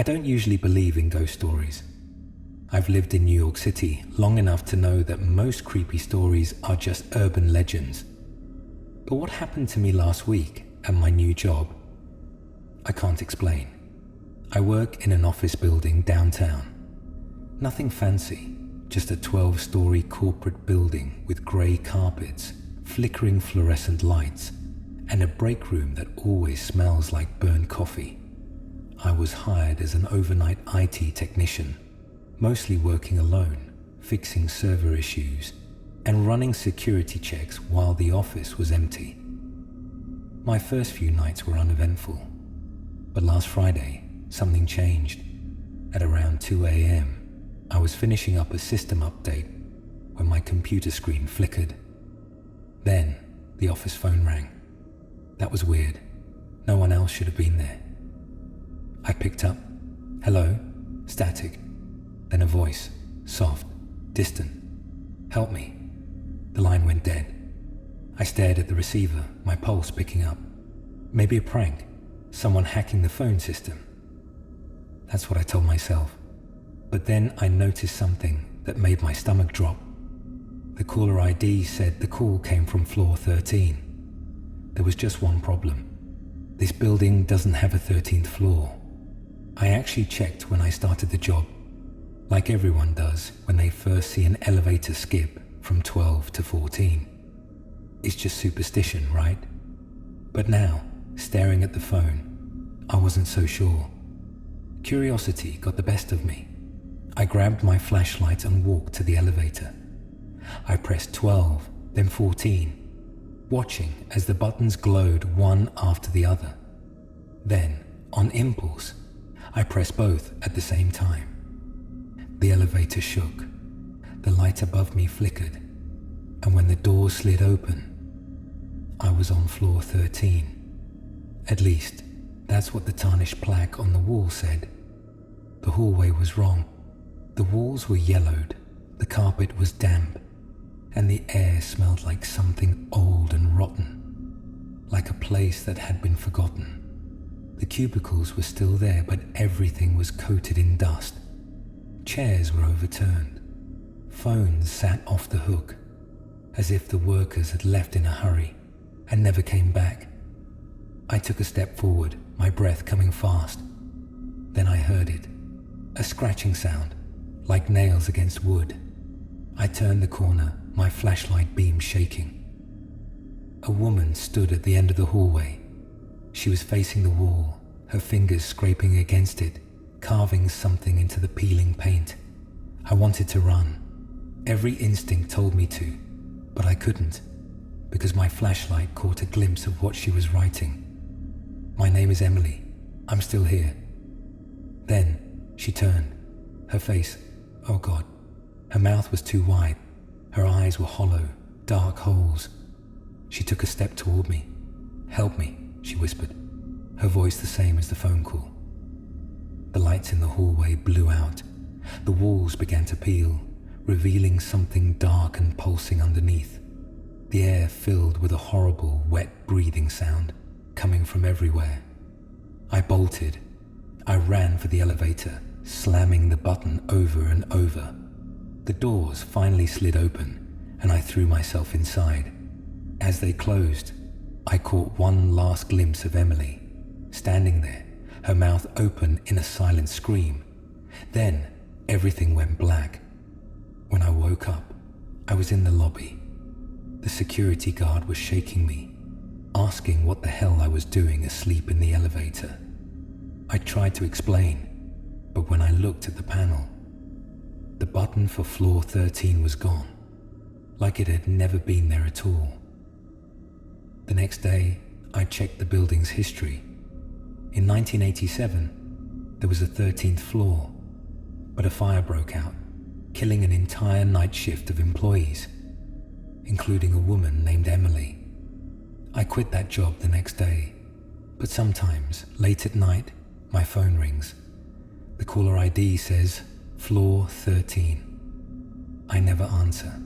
I don't usually believe in ghost stories. I've lived in New York City long enough to know that most creepy stories are just urban legends. But what happened to me last week at my new job? I can't explain. I work in an office building downtown. Nothing fancy, just a 12-story corporate building with grey carpets, flickering fluorescent lights, and a break room that always smells like burnt coffee. I was hired as an overnight IT technician, mostly working alone, fixing server issues, and running security checks while the office was empty. My first few nights were uneventful, but last Friday, something changed. At around 2 a.m., I was finishing up a system update when my computer screen flickered. Then, the office phone rang. That was weird. No one else should have been there. I picked up. Hello? Static. Then a voice. Soft. Distant. Help me. The line went dead. I stared at the receiver, my pulse picking up. Maybe a prank. Someone hacking the phone system. That's what I told myself. But then I noticed something that made my stomach drop. The caller ID said the call came from floor 13. There was just one problem. This building doesn't have a 13th floor. I actually checked when I started the job, like everyone does when they first see an elevator skip from 12 to 14. It's just superstition, right? But now, staring at the phone, I wasn't so sure. Curiosity got the best of me. I grabbed my flashlight and walked to the elevator. I pressed 12, then 14, watching as the buttons glowed one after the other. Then, on impulse, I pressed both at the same time. The elevator shook, the light above me flickered, and when the door slid open, I was on floor 13. At least, that's what the tarnished plaque on the wall said. The hallway was wrong. The walls were yellowed, the carpet was damp, and the air smelled like something old and rotten, like a place that had been forgotten. The cubicles were still there, but everything was coated in dust. Chairs were overturned. Phones sat off the hook, as if the workers had left in a hurry and never came back. I took a step forward, my breath coming fast. Then I heard it, a scratching sound, like nails against wood. I turned the corner, my flashlight beam shaking. A woman stood at the end of the hallway. She was facing the wall, her fingers scraping against it, carving something into the peeling paint. I wanted to run. Every instinct told me to, but I couldn't, because my flashlight caught a glimpse of what she was writing. My name is Emily. I'm still here. Then she turned. Her face, oh God. Her mouth was too wide. Her eyes were hollow, dark holes. She took a step toward me. Help me, she whispered, her voice the same as the phone call. The lights in the hallway blew out. The walls began to peel, revealing something dark and pulsing underneath. The air filled with a horrible, wet breathing sound coming from everywhere. I bolted. I ran for the elevator, slamming the button over and over. The doors finally slid open, and I threw myself inside. As they closed, I caught one last glimpse of Emily, standing there, her mouth open in a silent scream. Then, everything went black. When I woke up, I was in the lobby. The security guard was shaking me, asking what the hell I was doing asleep in the elevator. I tried to explain, but when I looked at the panel, the button for floor 13 was gone, like it had never been there at all. The next day, I checked the building's history. In 1987, there was a 13th floor, but a fire broke out, killing an entire night shift of employees, including a woman named Emily. I quit that job the next day, but sometimes, late at night, my phone rings. The caller ID says, floor 13. I never answer.